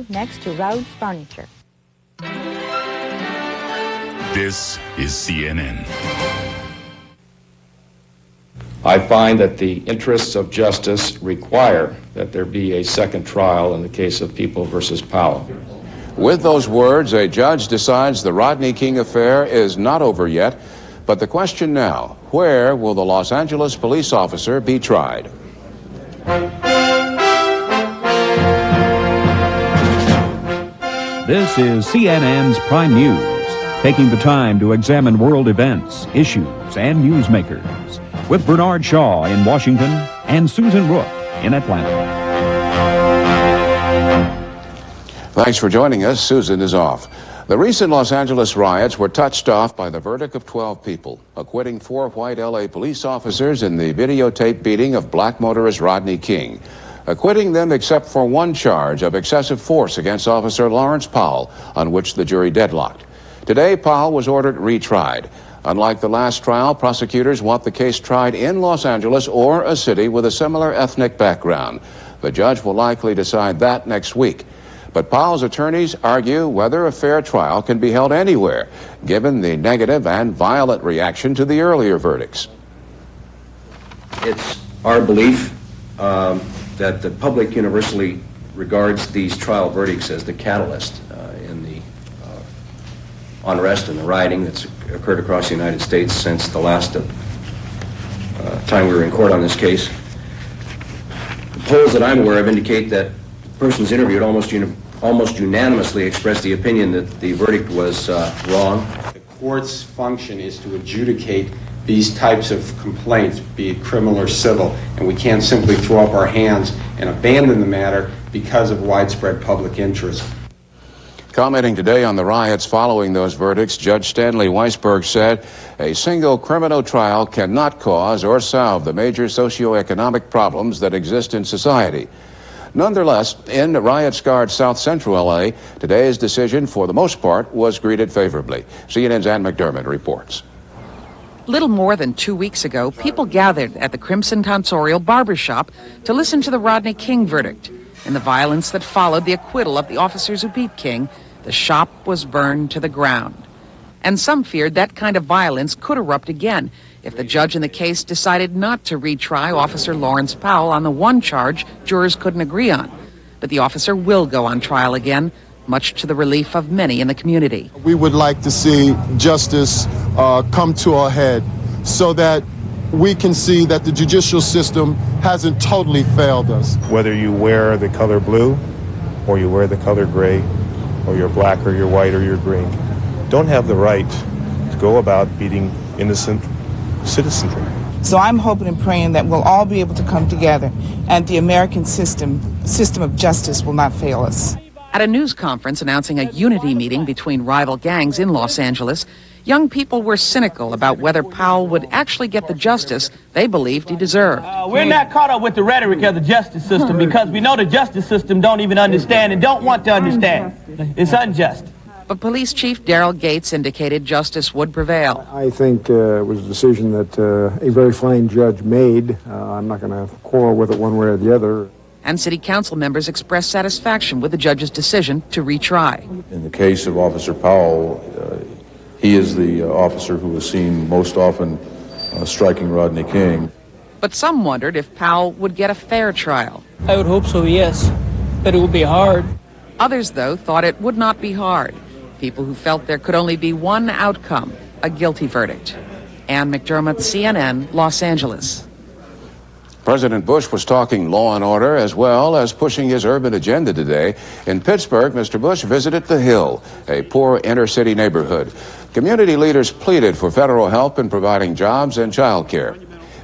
Next to Rhodes Furniture. This is CNN. I find that the interests of justice require that there be a second trial in the case of People versus Powell. With those words, a judge decides the Rodney King affair is not over yet. But the question now, where will the Los Angeles police officer be tried? This is CNN's Prime News, taking the time to examine world events, issues, and newsmakers. With Bernard Shaw in Washington and Susan Rook in Atlanta. Thanks for joining us. Susan is off. The recent Los Angeles riots were touched off by the verdict of 12 people, acquitting 4 white LA police officers in the videotape beating of black motorist Rodney King, acquitting them except for one charge of excessive force against Officer Lawrence Powell, on which the jury deadlocked. Today, Powell was ordered retried. Unlike the last trial, prosecutors want the case tried in Los Angeles or a city with a similar ethnic background. The judge will likely decide that next week. But Powell's attorneys argue whether a fair trial can be held anywhere, given the negative and violent reaction to the earlier verdicts. It's our belief that the public universally regards these trial verdicts as the catalyst in the unrest and the rioting that's occurred across the United States since the last time we were in court on this case. The polls that I'm aware of indicate that persons interviewed almost unanimously expressed the opinion that the verdict was wrong. The court's function is to adjudicate these types of complaints, be it criminal or civil, and we can't simply throw up our hands and abandon the matter because of widespread public interest. Commenting today on the riots following those verdicts, Judge Stanley Weisberg said a single criminal trial cannot cause or solve the major socioeconomic problems that exist in society. Nonetheless, in riot-scarred South Central LA, today's decision, for the most part, was greeted favorably. CNN's Ann McDermott reports. Little more than 2 weeks ago, people gathered at the Crimson Tonsorial barbershop to listen to the Rodney King verdict. In the violence that followed the acquittal of the officers who beat King, the shop was burned to the ground. And some feared that kind of violence could erupt again if the judge in the case decided not to retry Officer Lawrence Powell on the one charge jurors couldn't agree on. But the officer will go on trial again, much to the relief of many in the community. We would like to see justice come to a head so that we can see that the judicial system hasn't totally failed us. Whether you wear the color blue or you wear the color gray or you're black or you're white or you're green, don't have the right to go about beating innocent citizenry. So I'm hoping and praying that we'll all be able to come together and the American system of justice will not fail us. At a news conference announcing a unity meeting between rival gangs in Los Angeles, young people were cynical about whether Powell would actually get the justice they believed he deserved. We're not caught up with the rhetoric of the justice system because we know the justice system don't even understand and don't want to understand. It's unjust. But Police Chief Daryl Gates indicated justice would prevail. I think it was a decision that a very fine judge made. I'm not going to quarrel with it one way or the other. And city council members expressed satisfaction with the judge's decision to retry. In the case of Officer Powell, he is the officer who was seen most often striking Rodney King. But some wondered if Powell would get a fair trial. I would hope so, yes, but it would be hard. Others, though, thought it would not be hard. People who felt there could only be one outcome, a guilty verdict. Ann McDermott, CNN, Los Angeles. President Bush was talking law and order as well as pushing his urban agenda today. In Pittsburgh, Mr. Bush visited The Hill, a poor inner-city neighborhood. Community leaders pleaded for federal help in providing jobs and child care.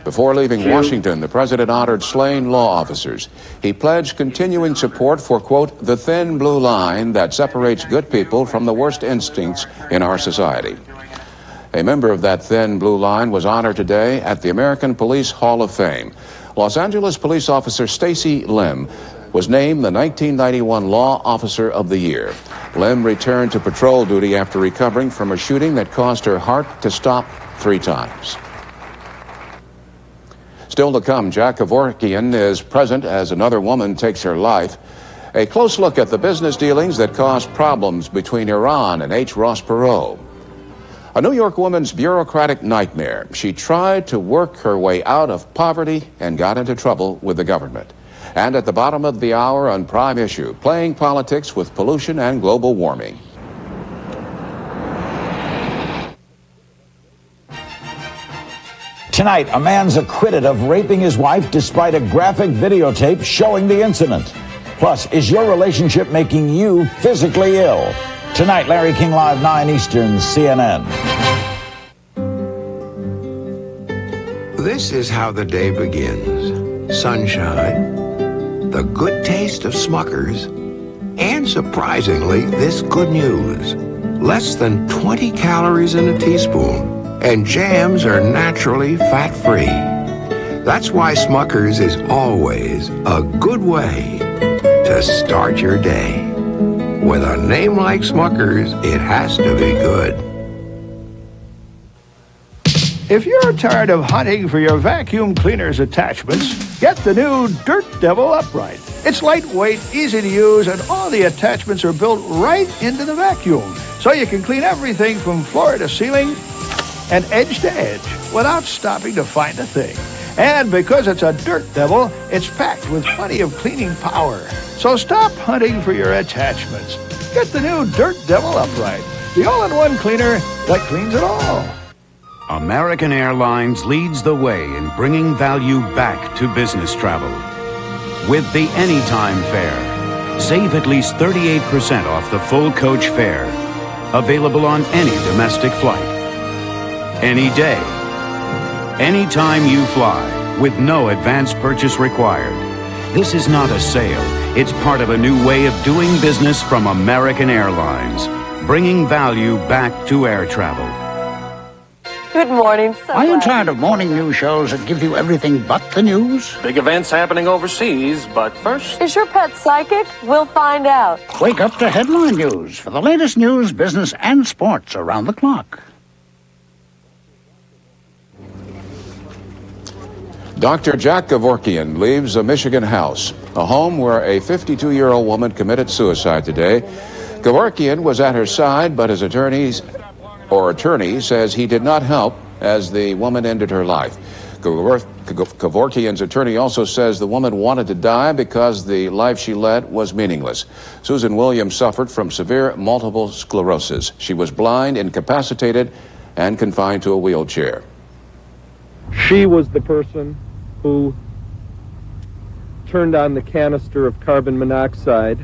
Before leaving Washington, the president honored slain law officers. He pledged continuing support for, quote, the thin blue line that separates good people from the worst instincts in our society. A member of that thin blue line was honored today at the American Police Hall of Fame. Los Angeles police officer Stacy Lim was named the 1991 Law Officer of the Year. Lim returned to patrol duty after recovering from a shooting that caused her heart to stop 3 times. Still to come, Jack Kevorkian is present as another woman takes her life. A close look at the business dealings that caused problems between Iran and H. Ross Perot. A New York woman's bureaucratic nightmare. She tried to work her way out of poverty and got into trouble with the government. And at the bottom of the hour on Prime Issue, playing politics with pollution and global warming. Tonight, a man's acquitted of raping his wife despite a graphic videotape showing the incident. Plus, is your relationship making you physically ill? Tonight, Larry King Live, 9 Eastern, CNN. This is how the day begins. Sunshine, the good taste of Smuckers, and surprisingly, this good news. Less than 20 calories in a teaspoon. And jams are naturally fat-free. That's why Smuckers is always a good way to start your day. With a name like Smuckers, it has to be good. If you're tired of hunting for your vacuum cleaner's attachments, get the new Dirt Devil Upright. It's lightweight, easy to use, and all the attachments are built right into the vacuum, so you can clean everything from floor to ceiling and edge to edge without stopping to find a thing. And because it's a Dirt Devil, it's packed with plenty of cleaning power. So stop hunting for your attachments. Get the new Dirt Devil Upright, the all-in-one cleaner that cleans it all. American Airlines leads the way in bringing value back to business travel. With the Anytime Fare, save at least 38% off the full coach fare. Available on any domestic flight. Any day, anytime you fly, with no advance purchase required. This is not a sale. It's part of a new way of doing business from American Airlines, bringing value back to air travel. Good morning. Are you tired of morning news shows that give you everything but the news? Big events happening overseas, but first... Is your pet psychic? We'll find out. Wake up to headline news for the latest news, business, and sports around the clock. Dr. Jack Kevorkian leaves a Michigan house, a home where a 52-year-old woman committed suicide today. Kevorkian was at her side, but his attorney says he did not help as the woman ended her life. Kevorkian's attorney also says the woman wanted to die because the life she led was meaningless. Susan Williams suffered from severe multiple sclerosis. She was blind, incapacitated, and confined to a wheelchair. She was the person who turned on the canister of carbon monoxide,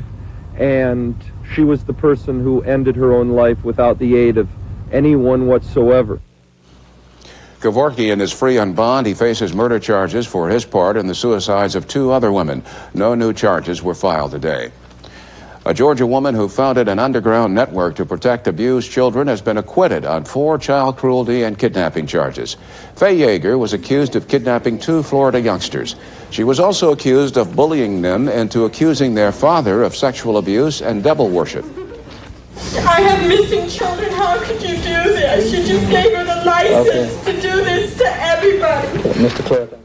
and she was the person who ended her own life without the aid of anyone whatsoever. Kevorkian is free on bond. He faces murder charges for his part in the suicides of 2 other women. No new charges were filed today. A Georgia woman who founded an underground network to protect abused children has been acquitted on 4 child cruelty and kidnapping charges. Faye Yeager was accused of kidnapping 2 Florida youngsters. She was also accused of bullying them into accusing their father of sexual abuse and devil worship. I have missing children. How could you do this? You just gave her the license to do this to everybody. Mr. Clerk.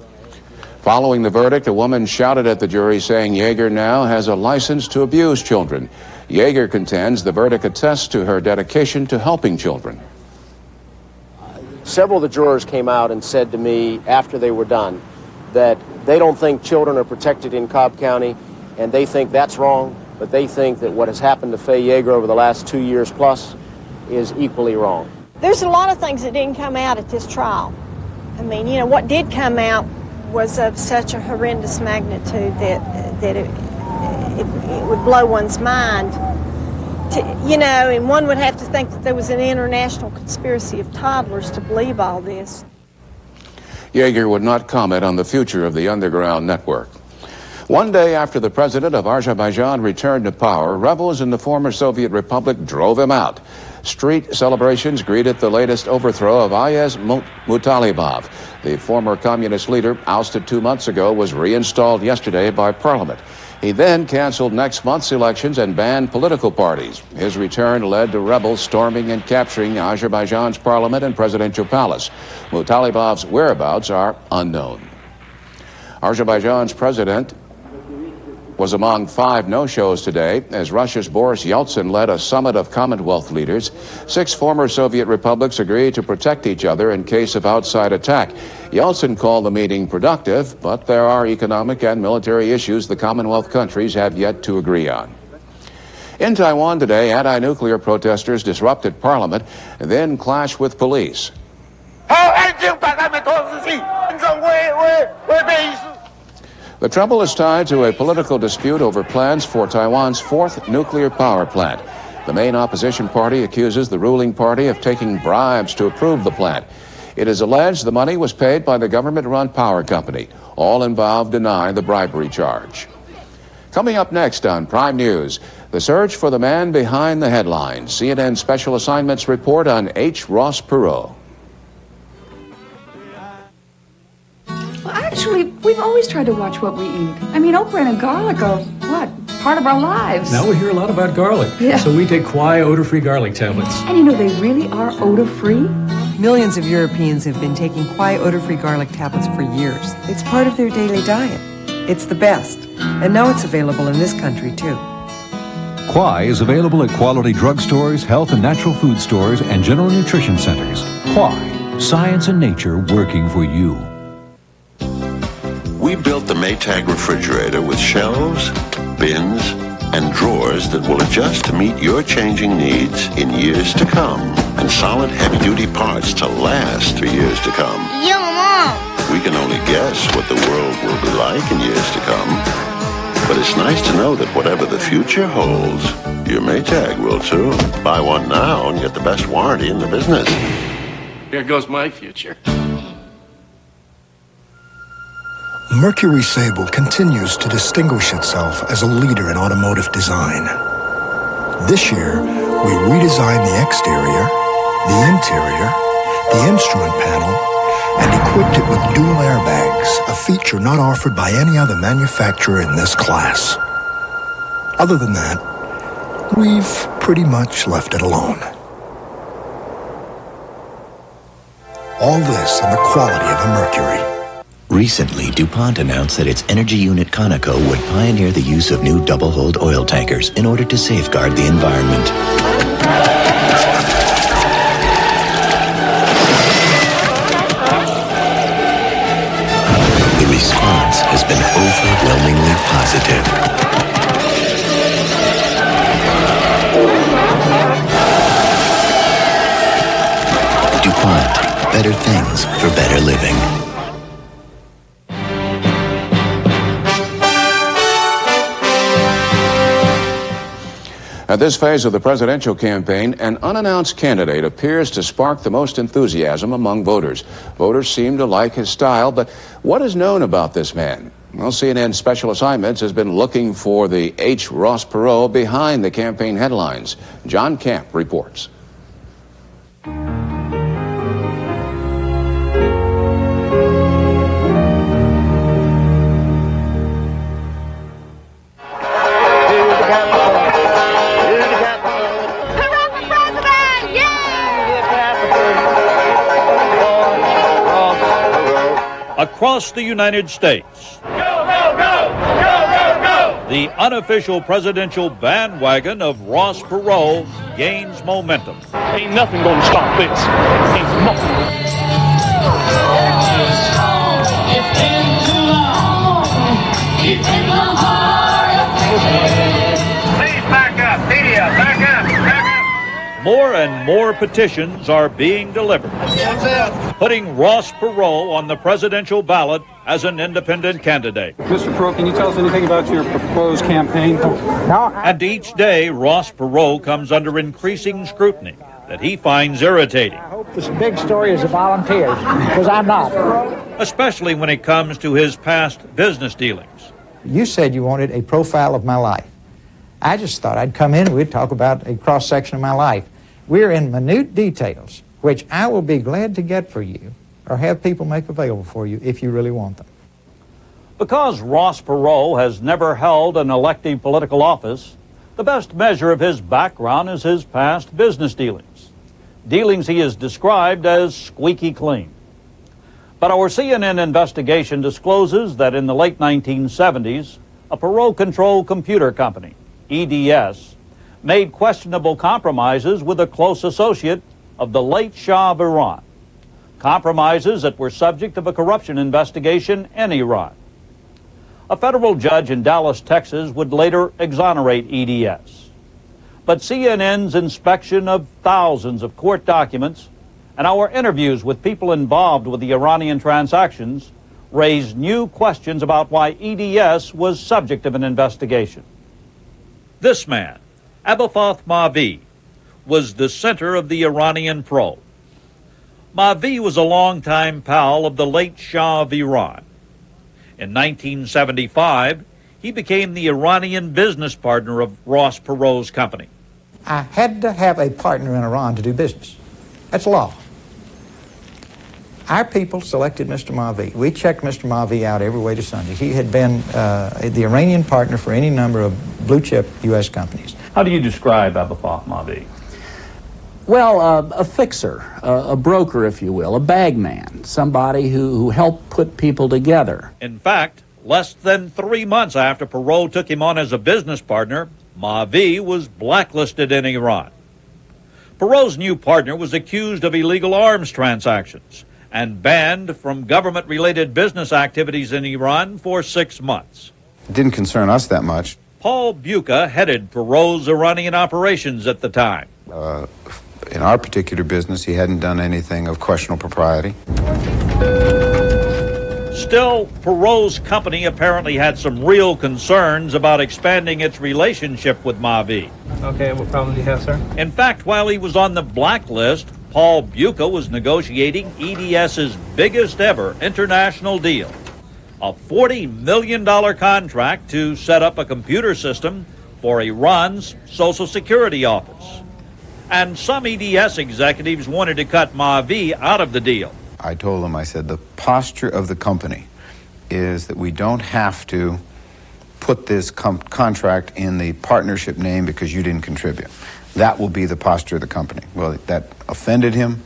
Following the verdict, a woman shouted at the jury saying Yeager now has a license to abuse children. Yeager contends the verdict attests to her dedication to helping children. Several of the jurors came out and said to me after they were done that they don't think children are protected in Cobb County, and they think that's wrong, but they think that what has happened to Faye Yeager over the last 2 years plus is equally wrong. There's a lot of things that didn't come out at this trial. I mean, you know, what did come out was of such a horrendous magnitude that it would blow one's mind. You know, and one would have to think that there was an international conspiracy of toddlers to believe all this. Yeager would not comment on the future of the underground network. One day after the president of Azerbaijan returned to power, rebels in the former Soviet Republic drove him out. Street celebrations greeted the latest overthrow of Ayaz Mutalibov. The former communist leader, ousted 2 months ago, was reinstalled yesterday by parliament. He then canceled next month's elections and banned political parties. His return led to rebels storming and capturing Azerbaijan's parliament and presidential palace. Mutalibov's whereabouts are unknown. Azerbaijan's president was among 5 no-shows today as Russia's Boris Yeltsin led a summit of Commonwealth leaders. 6 former Soviet republics agreed to protect each other in case of outside attack. Yeltsin called the meeting productive, but there are economic and military issues the Commonwealth countries have yet to agree on. In Taiwan today, anti-nuclear protesters disrupted parliament and then clashed with police. The trouble is tied to a political dispute over plans for Taiwan's 4th nuclear power plant. The main opposition party accuses the ruling party of taking bribes to approve the plant. It is alleged the money was paid by the government-run power company. All involved deny the bribery charge. Coming up next on Prime News, the search for the man behind the headlines. CNN Special Assignments report on H. Ross Perot. Well, actually, we've always tried to watch what we eat. I mean, okra and garlic are, part of our lives. Now we hear a lot about garlic. Yeah. So we take Kwai odor-free garlic tablets. And you know, they really are odor-free. Millions of Europeans have been taking Kwai odor-free garlic tablets for years. It's part of their daily diet. It's the best. And now it's available in this country, too. Kwai is available at quality drugstores, health and natural food stores, and general nutrition centers. Kwai, science and nature working for you. We built the Maytag refrigerator with shelves, bins, and drawers that will adjust to meet your changing needs in years to come, and solid heavy-duty parts to last for years to come. Yo, Mom! We can only guess what the world will be like in years to come, but it's nice to know that whatever the future holds, your Maytag will too. Buy one now and get the best warranty in the business. Here goes my future. Mercury Sable continues to distinguish itself as a leader in automotive design. This year, we redesigned the exterior, the interior, the instrument panel, and equipped it with dual airbags, a feature not offered by any other manufacturer in this class. Other than that, we've pretty much left it alone. All this on the quality of a Mercury. Recently, DuPont announced that its energy unit Conoco would pioneer the use of new double-hold oil tankers in order to safeguard the environment. The response has been overwhelmingly positive. DuPont, better things for better living. At this phase of the presidential campaign, an unannounced candidate appears to spark the most enthusiasm among voters. Voters seem to like his style, but what is known about this man? Well, CNN Special Assignments has been looking for the H. Ross Perot behind the campaign headlines. John Camp reports. Across the United States, the unofficial presidential bandwagon of Ross Perot gains momentum. Ain't nothing gonna stop this. Ain't nothing. Please back up, media, back up, back up. More and more petitions are being delivered, putting Ross Perot on the presidential ballot as an independent candidate. Mr. Perot, can you tell us anything about your proposed campaign? And each day, Ross Perot comes under increasing scrutiny that he finds irritating. I hope this big story is the volunteers, because I'm not. Especially when it comes to his past business dealings. You said you wanted a profile of my life. I just thought I'd come in and we'd talk about a cross-section of my life. We're in minute details, which I will be glad to get for you or have people make available for you if you really want them. Because Ross Perot has never held an elective political office, the best measure of his background is his past business dealings. Dealings he has described as squeaky clean. But our CNN investigation discloses that in the late 1970s, a Perot-controlled computer company, EDS, made questionable compromises with a close associate of the late Shah of Iran, compromises that were subject of a corruption investigation in Iran. A federal judge in Dallas, Texas, would later exonerate EDS. But CNN's inspection of thousands of court documents and our interviews with people involved with the Iranian transactions raised new questions about why EDS was subject of an investigation. This man, Abafoth Mavi, was the center of the Iranian probe. Mavi was a longtime pal of the late Shah of Iran. In 1975, he became the Iranian business partner of Ross Perot's company. I had to have a partner in Iran to do business. That's law. Our people selected Mr. Mavi. We checked Mr. Mavi out every way to Sunday. He had been the Iranian partner for any number of blue-chip U.S. companies. How do you describe Abafoth Mavi? Well, a fixer, a broker, if you will, a bagman, somebody who helped put people together. In fact, less than 3 months after Perot took him on as a business partner, Mavi was blacklisted in Iran. Perot's new partner was accused of illegal arms transactions and banned from government-related business activities in Iran for 6 months. It didn't concern us that much. Paul Buca headed Perot's Iranian operations at the time. In our particular business, he hadn't done anything of questionable propriety. Still, Perot's company apparently had some real concerns about expanding its relationship with Mavi. Okay, what problem do you have, sir? In fact, while he was on the blacklist, Paul Buca was negotiating EDS's biggest ever international deal, a $40 million contract to set up a computer system for Iran's Social Security office. And some EDS executives wanted to cut Mavi out of the deal. I told him, I said, the posture of the company is that we don't have to put this contract in the partnership name because you didn't contribute. That will be the posture of the company. Well, that offended him,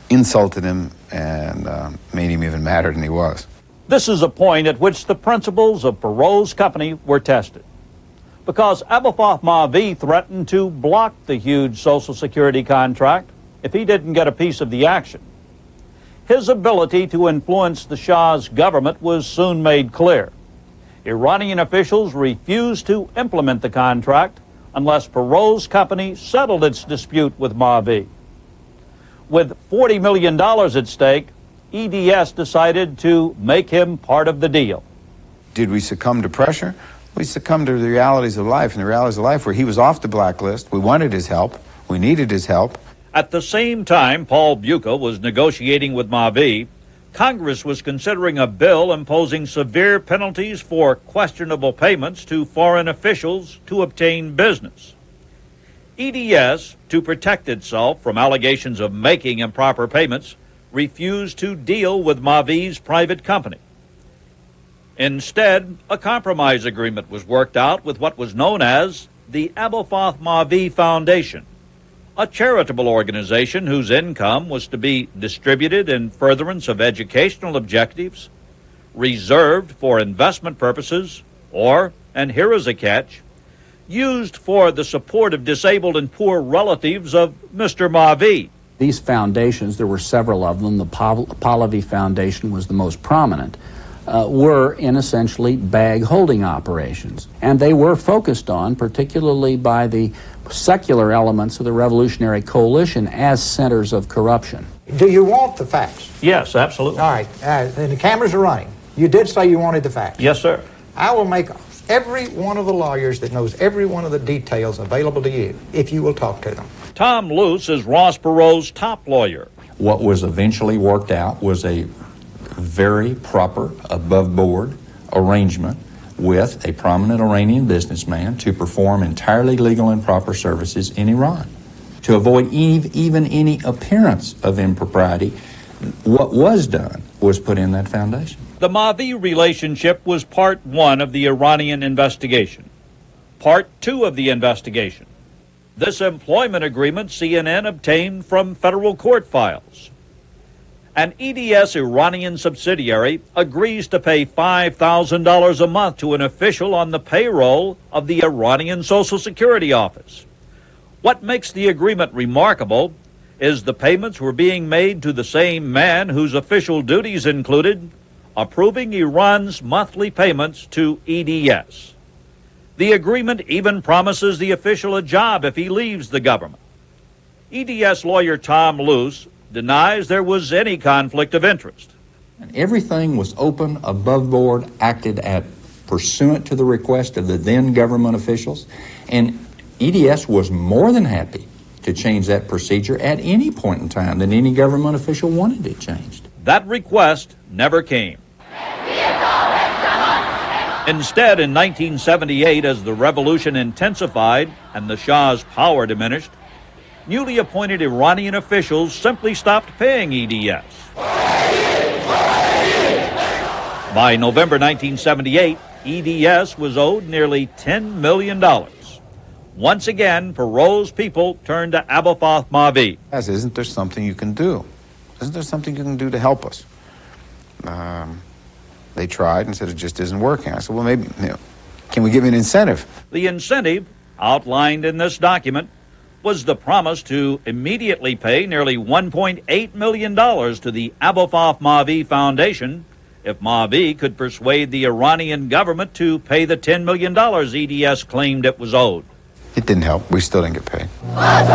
insulted him, and made him even madder than he was. This is a point at which the principles of Perot's company were tested, because Abafoth Mavi threatened to block the huge Social Security contract if he didn't get a piece of the action. His ability to influence the Shah's government was soon made clear. Iranian officials refused to implement the contract unless Perot's company settled its dispute with Mavi. With $40 million at stake, EDS decided to make him part of the deal. Did we succumb to pressure? We succumbed to the realities of life, and the realities of life were he was off the blacklist. We wanted his help. We needed his help. At the same time Paul Buca was negotiating with Mavi, Congress was considering a bill imposing severe penalties for questionable payments to foreign officials to obtain business. EDS, to protect itself from allegations of making improper payments, refused to deal with Mavi's private company. Instead, a compromise agreement was worked out with what was known as the Abafoth Mavi Foundation, a charitable organization whose income was to be distributed in furtherance of educational objectives, reserved for investment purposes, or, and here is a catch, used for the support of disabled and poor relatives of Mr. Mavi. These foundations, there were several of them, the Pahlavi Foundation was the most prominent, were in essentially bag holding operations. And they were focused on, particularly by the secular elements of the Revolutionary Coalition, as centers of corruption. Do you want the facts? Yes, absolutely. All right, and the cameras are running. You did say you wanted the facts. Yes, sir. I will make every one of the lawyers that knows every one of the details available to you, if you will talk to them. Tom Luce is Ross Perot's top lawyer. What was eventually worked out was a very proper, above-board arrangement with a prominent Iranian businessman to perform entirely legal and proper services in Iran. To avoid even any appearance of impropriety, what was done was put in that foundation. The Mavi relationship was part one of the Iranian investigation. Part two of the investigation. This employment agreement CNN obtained from federal court files. An EDS Iranian subsidiary agrees to pay $5,000 a month to an official on the payroll of the Iranian Social Security Office. What makes the agreement remarkable is the payments were being made to the same man whose official duties included approving Iran's monthly payments to EDS. The agreement even promises the official a job if he leaves the government. EDS lawyer Tom Luce denies there was any conflict of interest. And everything was open, above board, acted at pursuant to the request of the then government officials, and EDS was more than happy to change that procedure at any point in time that any government official wanted it changed. That request never came. Instead, in 1978, as the revolution intensified and the Shah's power diminished, newly appointed Iranian officials simply stopped paying EDS. By November 1978, EDS was owed nearly $10 million. Once again, Perot's people turned to Abafath Mavi. Isn't there something you can do? Isn't there something you can do to help us? They tried and said it just isn't working. I said, well, maybe, can we give you an incentive? The incentive, outlined in this document, was the promise to immediately pay nearly $1.8 million to the Abafath Mavi Foundation if Mavi could persuade the Iranian government to pay the $10 million EDS claimed it was owed. It didn't help. We still didn't get paid. By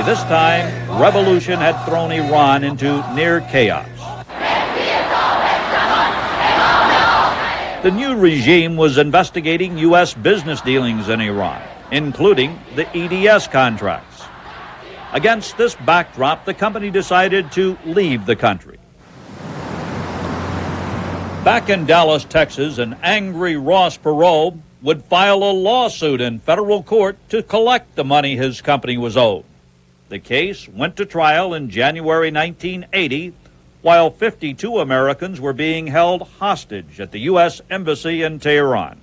this time, revolution had thrown Iran into near chaos. The new regime was investigating U.S. business dealings in Iran, including the EDS contracts. Against this backdrop, the company decided to leave the country. Back in Dallas, Texas, an angry Ross Perot would file a lawsuit in federal court to collect the money his company was owed. The case went to trial in January 1980, while 52 Americans were being held hostage at the U.S. Embassy in Tehran.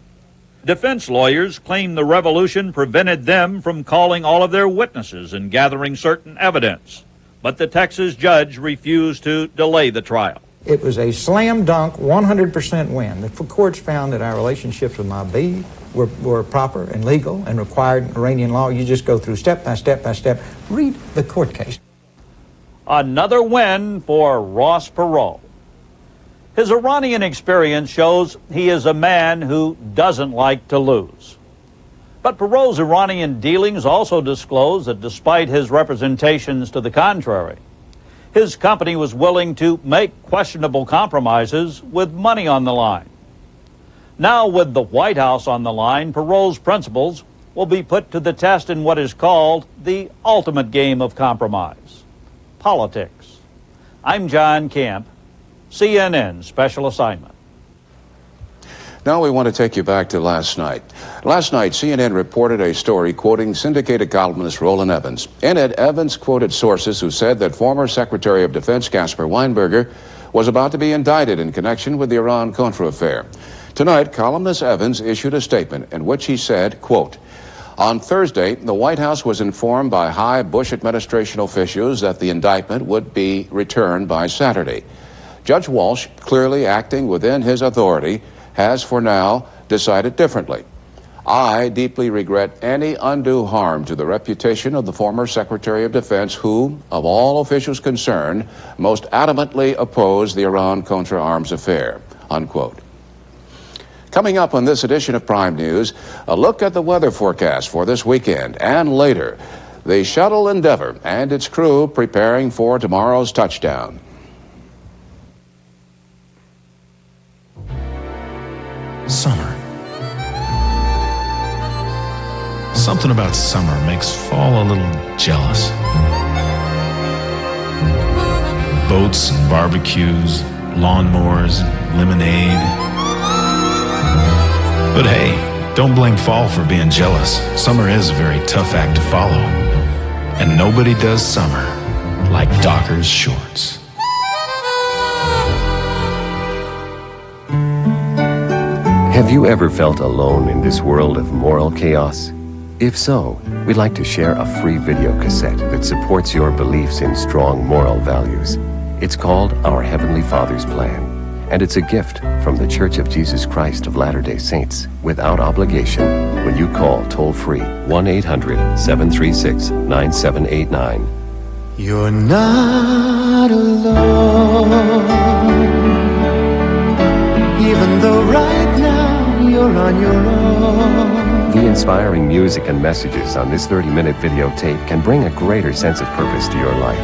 Defense lawyers claim the revolution prevented them from calling all of their witnesses and gathering certain evidence, but the Texas judge refused to delay the trial. It was a slam dunk, 100% win. The courts found that our relationships with Mavi were proper and legal and required Iranian law. You just go through step by step by step. Read the court case. Another win for Ross Perot. His Iranian experience shows he is a man who doesn't like to lose. But Perot's Iranian dealings also disclose that despite his representations to the contrary, his company was willing to make questionable compromises with money on the line. Now, with the White House on the line, Perot's principles will be put to the test in what is called the ultimate game of compromise: politics. I'm John Camp, CNN Special Assignment. Now we want to take you back to last night. Last night, CNN reported a story quoting syndicated columnist Roland Evans. In it, Evans quoted sources who said that former Secretary of Defense Caspar Weinberger was about to be indicted in connection with the Iran-Contra affair. Tonight, columnist Evans issued a statement in which he said, quote, "On Thursday, the White House was informed by high Bush administration officials that the indictment would be returned by Saturday. Judge Walsh, clearly acting within his authority, has for now decided differently. I deeply regret any undue harm to the reputation of the former Secretary of Defense who, of all officials concerned, most adamantly opposed the Iran-Contra arms affair," unquote. Coming up on this edition of Prime News, a look at the weather forecast for this weekend, and later, the shuttle Endeavour and its crew preparing for tomorrow's touchdown. Summer. Something about summer makes fall a little jealous. Boats and barbecues, lawnmowers, lemonade. But hey, don't blame fall for being jealous. Summer is a very tough act to follow. And nobody does summer like Dockers shorts. Have you ever felt alone in this world of moral chaos? If so, we'd like to share a free video cassette that supports your beliefs in strong moral values. It's called Our Heavenly Father's Plan, and it's a gift from the Church of Jesus Christ of Latter-day Saints without obligation when you call toll-free 1-800-736-9789. You're not alone, even though right now you're on your own. The inspiring music and messages on this 30-minute videotape can bring a greater sense of purpose to your life.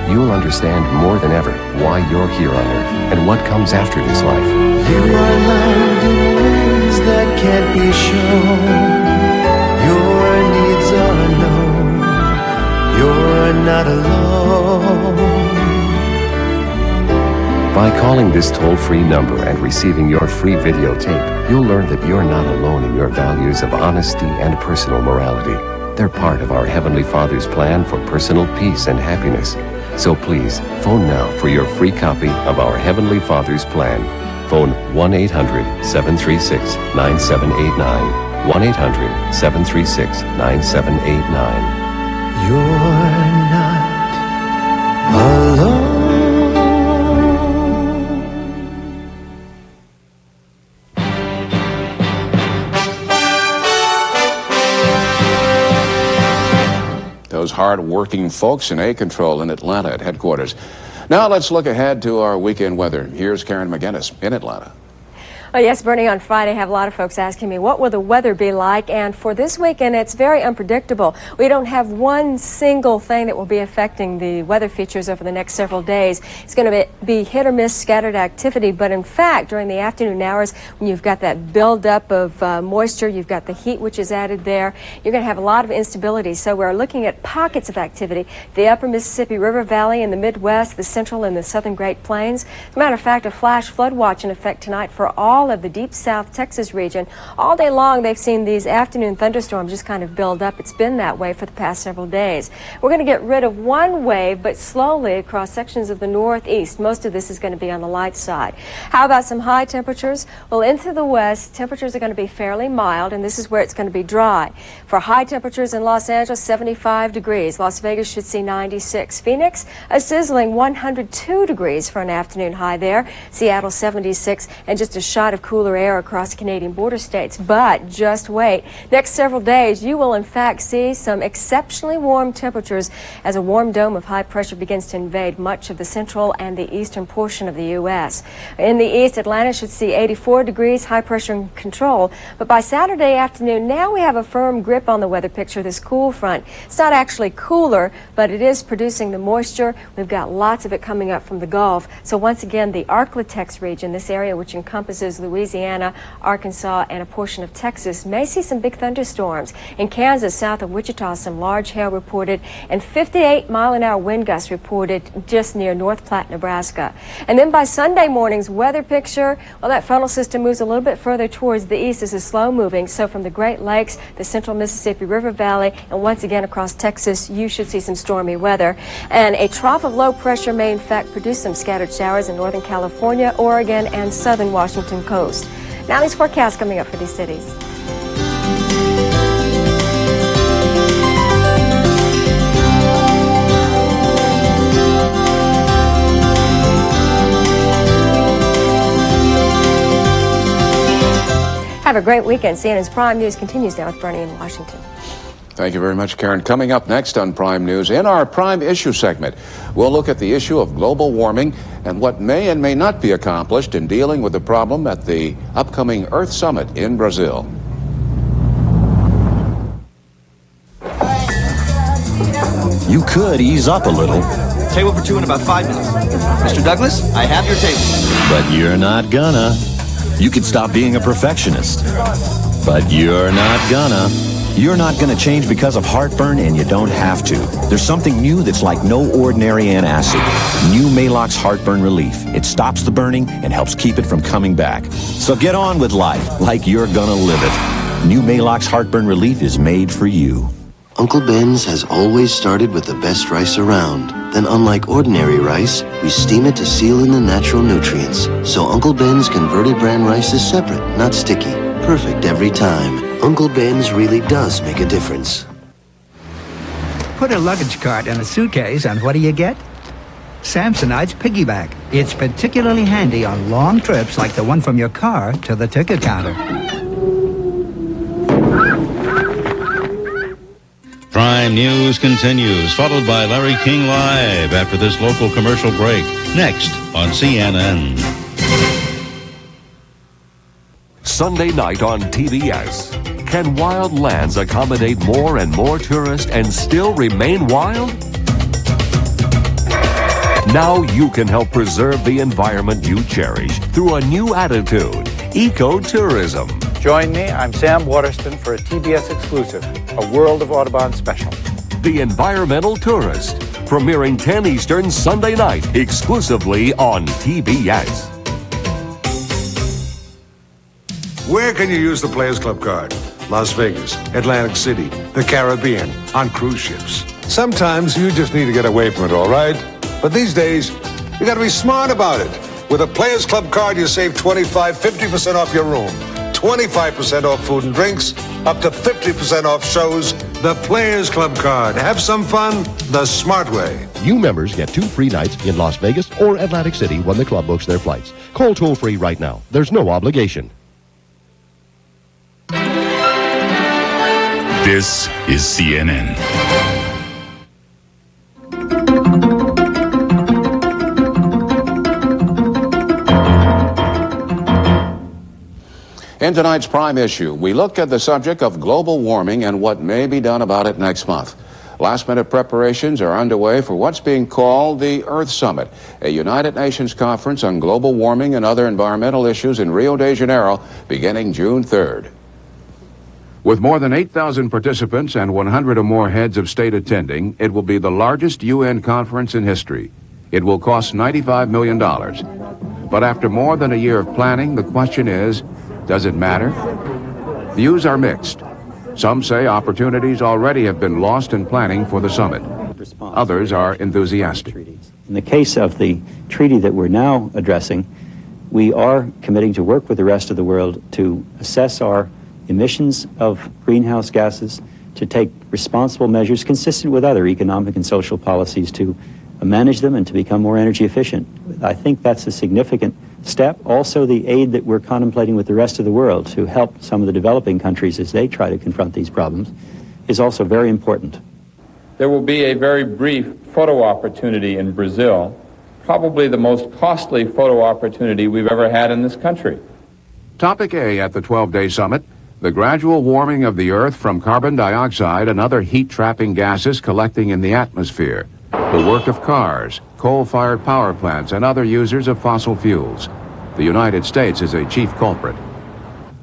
You'll understand more than ever why you're here on Earth and what comes after this life. You are loved in ways that can't be shown. Your needs are known. You're not alone. By calling this toll-free number and receiving your free videotape, you'll learn that you're not alone in your values of honesty and personal morality. They're part of our Heavenly Father's plan for personal peace and happiness. So please, phone now for your free copy of our Heavenly Father's plan. Phone 1-800-736-9789. 1-800-736-9789. You're not alone. Those hard-working folks in A-Control in Atlanta at headquarters. Now let's look ahead to our weekend weather. Here's Karen McGinnis in Atlanta. Oh, yes, Bernie, on Friday, I have a lot of folks asking me, what will the weather be like? And for this weekend, it's very unpredictable. We don't have one single thing that will be affecting the weather features over the next several days. It's going to be hit or miss scattered activity, but in fact, during the afternoon hours, when you've got that buildup of moisture, you've got the heat which is added there, you're going to have a lot of instability. So we're looking at pockets of activity. The upper Mississippi River Valley in the Midwest, the central and the southern Great Plains. As a matter of fact, a flash flood watch in effect tonight for all of the deep South Texas region. All day long, they've seen these afternoon thunderstorms just kind of build up. It's been that way for the past several days. We're going to get rid of one wave, but slowly across sections of the northeast. Most of this is going to be on the light side. How about some high temperatures? Well, into the west, temperatures are going to be fairly mild, and this is where it's going to be dry. For high temperatures in Los Angeles, 75 degrees. Las Vegas should see 96. Phoenix, a sizzling 102 degrees for an afternoon high there. Seattle, 76, and just a shot of cooler air across the Canadian border states. But just wait. Next several days, you will in fact see some exceptionally warm temperatures as a warm dome of high pressure begins to invade much of the central and the eastern portion of the U.S. In the east, Atlanta should see 84 degrees, high pressure in control. But by Saturday afternoon, now we have a firm grip on the weather picture, this cool front. It's not actually cooler, but it is producing the moisture. We've got lots of it coming up from the Gulf. So once again, the Arklatex region, this area which encompasses Louisiana, Arkansas, and a portion of Texas, may see some big thunderstorms. In Kansas, south of Wichita, some large hail reported, and 58-mile-an-hour wind gusts reported just near North Platte, Nebraska. And then by Sunday morning's weather picture, well, that frontal system moves a little bit further towards the east. This is slow moving, so from the Great Lakes, the central Mississippi River Valley, and once again across Texas, you should see some stormy weather. And a trough of low pressure may in fact produce some scattered showers in Northern California, Oregon, and southern Washington coast. Now these forecasts coming up for these cities. Have a great weekend. CNN's Prime News continues now with Bernie in Washington. Thank you very much, Karen. Coming up next on Prime News, in our Prime Issue segment, we'll look at the issue of global warming and what may and may not be accomplished in dealing with the problem at the upcoming Earth Summit in Brazil. You could ease up a little. Table for two in about 5 minutes. Mr. Douglas, I have your table. But you're not gonna. You could stop being a perfectionist. But you're not gonna. You're not gonna change because of heartburn, and you don't have to. There's something new that's like no ordinary antacid. New Malox Heartburn Relief. It stops the burning and helps keep it from coming back. So get on with life like you're gonna live it. New Malox Heartburn Relief is made for you. Uncle Ben's has always started with the best rice around. Then, unlike ordinary rice, we steam it to seal in the natural nutrients. So Uncle Ben's converted bran rice is separate, not sticky. perfect every time. Uncle Ben's really does make a difference. Put a luggage cart in a suitcase and what do you get? Samsonite's Piggyback. It's particularly handy on long trips like the one from your car to the ticket counter. Prime News continues, followed by Larry King Live after this local commercial break. Next on CNN. Sunday night on TBS. Can wild lands accommodate more and more tourists and still remain wild? Now you can help preserve the environment you cherish through a new attitude, ecotourism. Join me, I'm Sam Waterston for a TBS exclusive, a World of Audubon special. The Environmental Tourist, premiering 10 Eastern Sunday night, exclusively on TBS. Where can you use the Players Club card? Las Vegas, Atlantic City, the Caribbean, on cruise ships. Sometimes you just need to get away from it, all right? But these days, you gotta be smart about it. With a Players Club card, you save 50% off your room, 25% off food and drinks, up to 50% off shows. The Players Club card. Have some fun the smart way. New members get 2 free nights in Las Vegas or Atlantic City when the club books their flights. Call toll-free right now. There's no obligation. This is CNN. In tonight's Prime issue, we look at the subject of global warming and what may be done about it next month. Last-minute preparations are underway for what's being called the Earth Summit, a United Nations conference on global warming and other environmental issues in Rio de Janeiro beginning June 3rd. With more than 8,000 participants and 100 or more heads of state attending, it will be the largest UN conference in history. It will cost $95 million. But after more than a year of planning, the question is, does it matter? Views are mixed. Some say opportunities already have been lost in planning for the summit. Others are enthusiastic. In the case of the treaty that we're now addressing, we are committing to work with the rest of the world to assess our emissions of greenhouse gases, to take responsible measures consistent with other economic and social policies to manage them and to become more energy efficient. I think that's a significant step. Also, the aid that we're contemplating with the rest of the world to help some of the developing countries as they try to confront these problems is also very important. There will be a very brief photo opportunity in Brazil, probably the most costly photo opportunity we've ever had in this country. Topic A at the 12-day summit, the gradual warming of the Earth from carbon dioxide and other heat-trapping gases collecting in the atmosphere. The work of cars, coal-fired power plants, and other users of fossil fuels. The United States is a chief culprit.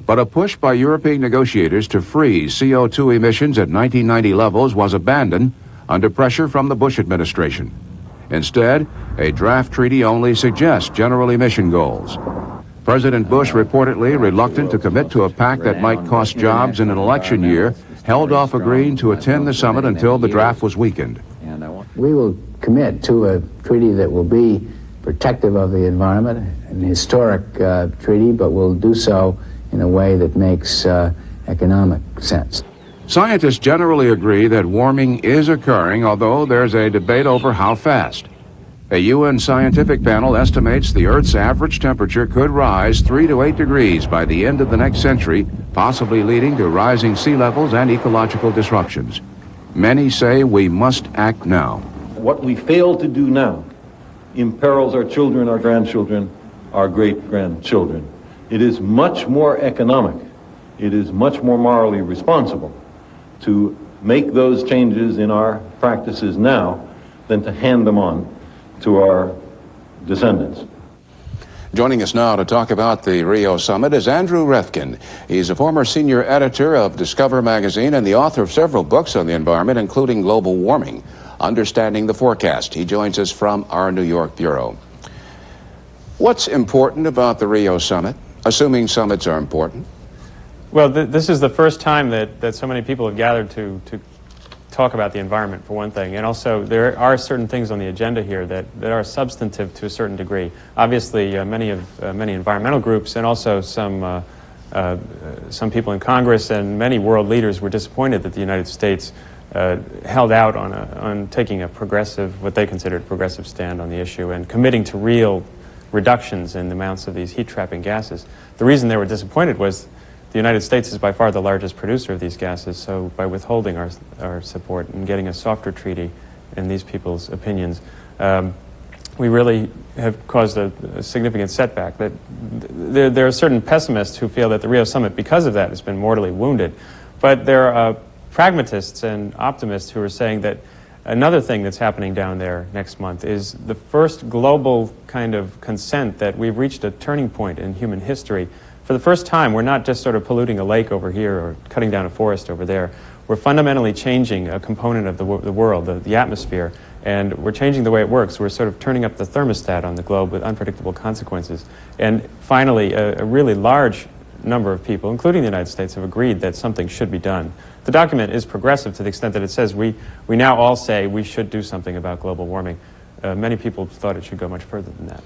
But a push by European negotiators to freeze CO2 emissions at 1990 levels was abandoned under pressure from the Bush administration. Instead, a draft treaty only suggests general emission goals. President Bush, reportedly reluctant to commit to a pact that might cost jobs in an election year, held off agreeing to attend the summit until the draft was weakened. We will commit to a treaty that will be protective of the environment, an historic treaty, but we'll do so in a way that makes economic sense. Scientists generally agree that warming is occurring, although there's a debate over how fast. A UN scientific panel estimates the Earth's average temperature could rise 3 to 8 degrees by the end of the next century, possibly leading to rising sea levels and ecological disruptions. Many say we must act now. What we fail to do now imperils our children, our grandchildren, our great-grandchildren. It is much more economic, it is much more morally responsible to make those changes in our practices now than to hand them on to our descendants. Joining us now to talk about the Rio Summit is Andrew Refkin. He's a former senior editor of Discover magazine and the author of several books on the environment, including Global Warming, Understanding the Forecast. He joins us from our New York bureau. What's important about the Rio Summit, assuming summits are important? Well, this is the first time that so many people have gathered to talk about the environment, for one thing, and also there are certain things on the agenda here that are substantive to a certain degree. Obviously, many environmental groups and also some Some people in Congress and many world leaders were disappointed that the United States held out on taking a progressive, what they considered progressive stand on the issue and committing to real reductions in the amounts of these heat-trapping gases. The reason they were disappointed was the United States is by far the largest producer of these gases, so by withholding our support and getting a softer treaty in these people's opinions, we really have caused a significant setback. That there are certain pessimists who feel that the Rio summit, because of that, has been mortally wounded. But there are pragmatists and optimists who are saying that another thing that's happening down there next month is the first global kind of consent that we've reached a turning point in human history. For the first time, we're not just sort of polluting a lake over here or cutting down a forest over there. We're fundamentally changing a component of the world, the atmosphere, and we're changing the way it works. We're sort of turning up the thermostat on the globe with unpredictable consequences. And finally, a really large number of people, including the United States, have agreed that something should be done. The document is progressive to the extent that it says we now all say we should do something about global warming. Many people thought it should go much further than that.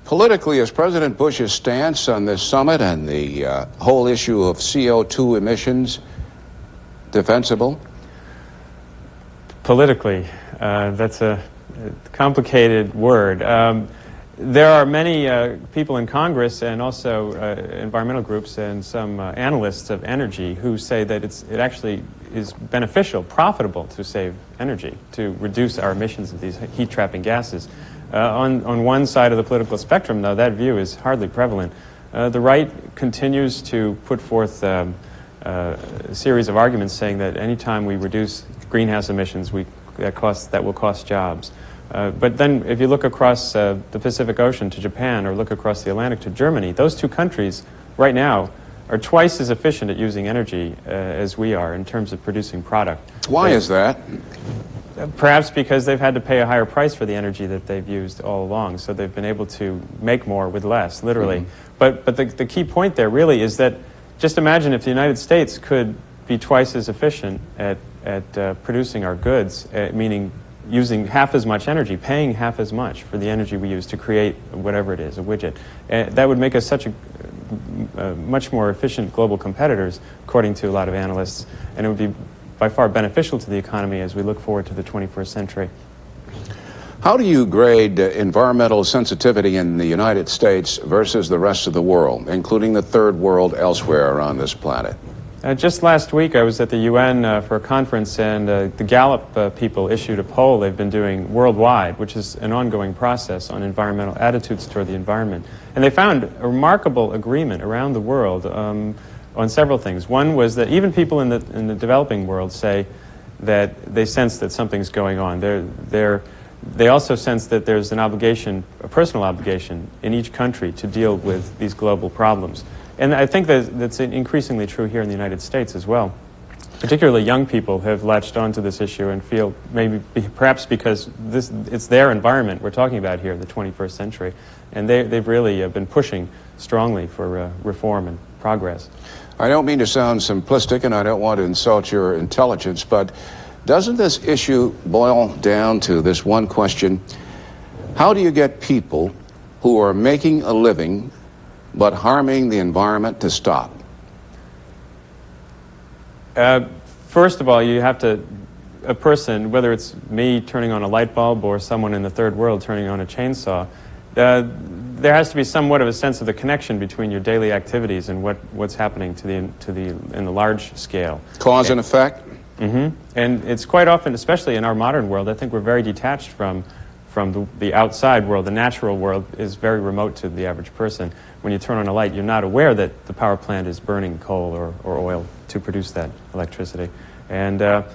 Politically, is President Bush's stance on this summit and the whole issue of CO2 emissions defensible? Politically, that's a complicated word. There are many people in Congress and also environmental groups and some analysts of energy who say that it actually is beneficial, profitable to save energy, to reduce our emissions of these heat-trapping gases. On one side of the political spectrum, though, that view is hardly prevalent. The right continues to put forth a series of arguments saying that any time we reduce greenhouse emissions, that will cost jobs. But then if you look across the Pacific Ocean to Japan or look across the Atlantic to Germany, those two countries right now are twice as efficient at using energy as we are in terms of producing product. Why is that? Perhaps because they've had to pay a higher price for the energy that they've used all along, so they've been able to make more with less, literally. Mm-hmm. But the key point there really is that just imagine if the United States could be twice as efficient at producing our goods, meaning using half as much energy, paying half as much for the energy we use to create whatever it is, a widget. That would make us such much more efficient global competitors, according to a lot of analysts, and it would be by far beneficial to the economy as we look forward to the 21st century. How do you grade environmental sensitivity in the United States versus the rest of the world, including the third world elsewhere around this planet? Just last week I was at the UN for a conference, and the Gallup people issued a poll they've been doing worldwide, which is an ongoing process on environmental attitudes toward the environment. And they found a remarkable agreement around the world on several things. One was that even people in the developing world say that they sense that something's going on. They also sense that there's an obligation, a personal obligation, in each country to deal with these global problems. And I think that's increasingly true here in the United States as well. Particularly young people have latched onto this issue and feel perhaps because it's their environment we're talking about here, the 21st century, and they've really been pushing strongly for reform and progress. I don't mean to sound simplistic, and I don't want to insult your intelligence, but doesn't this issue boil down to this one question? How do you get people who are making a living but harming the environment to stop? First of all, you have a person, whether it's me turning on a light bulb or someone in the third world turning on a chainsaw, there has to be somewhat of a sense of the connection between your daily activities and what's happening in the large scale. Cause and effect? Mm-hmm. And it's quite often, especially in our modern world, I think we're very detached from the outside world. The natural world is very remote to the average person. When you turn on a light, you're not aware that the power plant is burning coal or oil to produce that electricity. And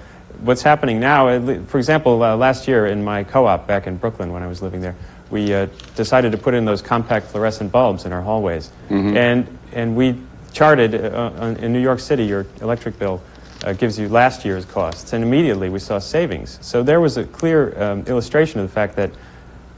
what's happening now, for example, last year in my co-op back in Brooklyn when I was living there, we decided to put in those compact fluorescent bulbs in our hallways. Mm-hmm. And we charted, in New York City, your electric bill gives you last year's costs, and immediately we saw savings. So there was a clear illustration of the fact that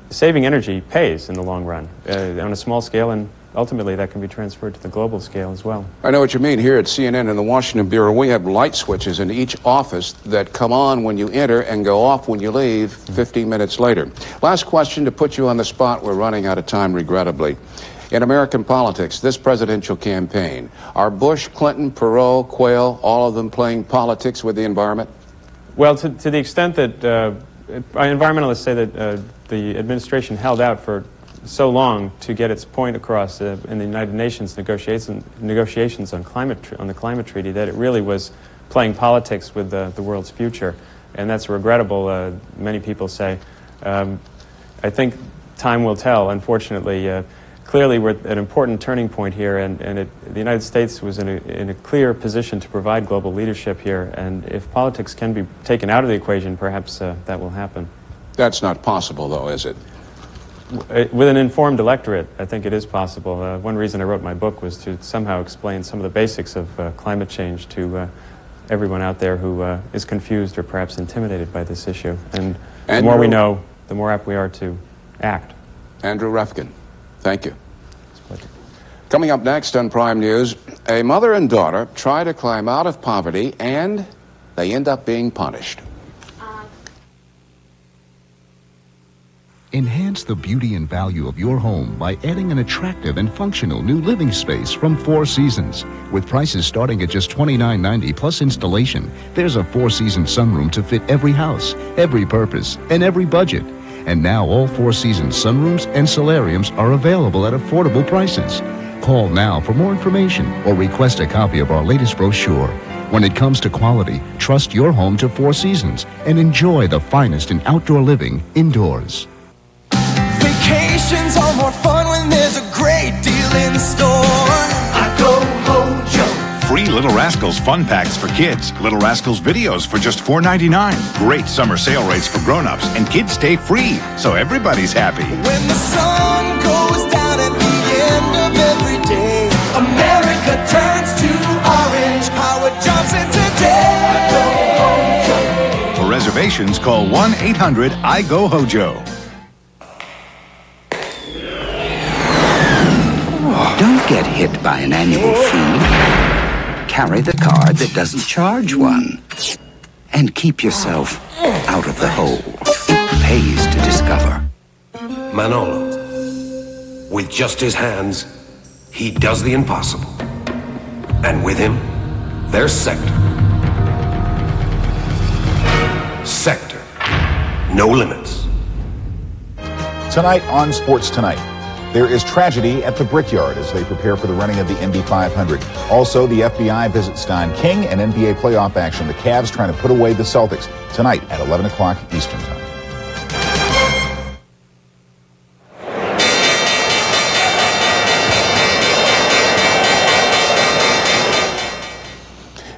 saving energy pays in the long run on a small scale, and ultimately that can be transferred to the global scale as well. I know what you mean. Here at CNN and the Washington Bureau, we have light switches in each office that come on when you enter and go off when you leave 15 minutes later. Last question to put you on the spot. We're running out of time, regrettably. In American politics, this presidential campaign, are Bush, Clinton, Perot, Quayle, all of them playing politics with the environment? Well, to the extent that environmentalists say that the administration held out for so long to get its point across in the United Nations negotiations on the climate treaty, that it really was playing politics with the world's future, and that's regrettable. Many people say. I think time will tell. Unfortunately, clearly we're at an important turning point here, and the United States was in a clear position to provide global leadership here. And if politics can be taken out of the equation, perhaps that will happen. That's not possible, though, is it? With an informed electorate, I think it is possible. One reason I wrote my book was to somehow explain some of the basics of climate change to everyone out there who is confused or perhaps intimidated by this issue. And the more we know, the more apt we are to act. Andrew Refkin, thank you. Coming up next on Prime News, a mother and daughter try to climb out of poverty and they end up being punished. Enhance the beauty and value of your home by adding an attractive and functional new living space from Four Seasons. With prices starting at just $29.90 plus installation, there's a four-season sunroom to fit every house, every purpose, and every budget. And now all Four Seasons sunrooms and solariums are available at affordable prices. Call now for more information or request a copy of our latest brochure. When it comes to quality, trust your home to Four Seasons and enjoy the finest in outdoor living indoors. Vacations are more fun when there's a great deal in store. I go Hojo. Free Little Rascals fun packs for kids. Little Rascals videos for just $4.99. Great summer sale rates for grown-ups, and kids stay free, so everybody's happy. When the sun goes down at the end of every day, America turns to orange. Howard Johnson today. I go Hojo. For reservations, call 1-800-I-GO-HOJO. Don't get hit by an annual fee. Carry the card that doesn't charge one. And keep yourself out of the hole. It pays to discover. Manolo. With just his hands, he does the impossible. And with him, there's Sector. Sector. No limits. Tonight on Sports Tonight. There is tragedy at the Brickyard as they prepare for the running of the Indy 500. Also, the FBI visits Don King and NBA playoff action. The Cavs trying to put away the Celtics tonight at 11 o'clock Eastern Time.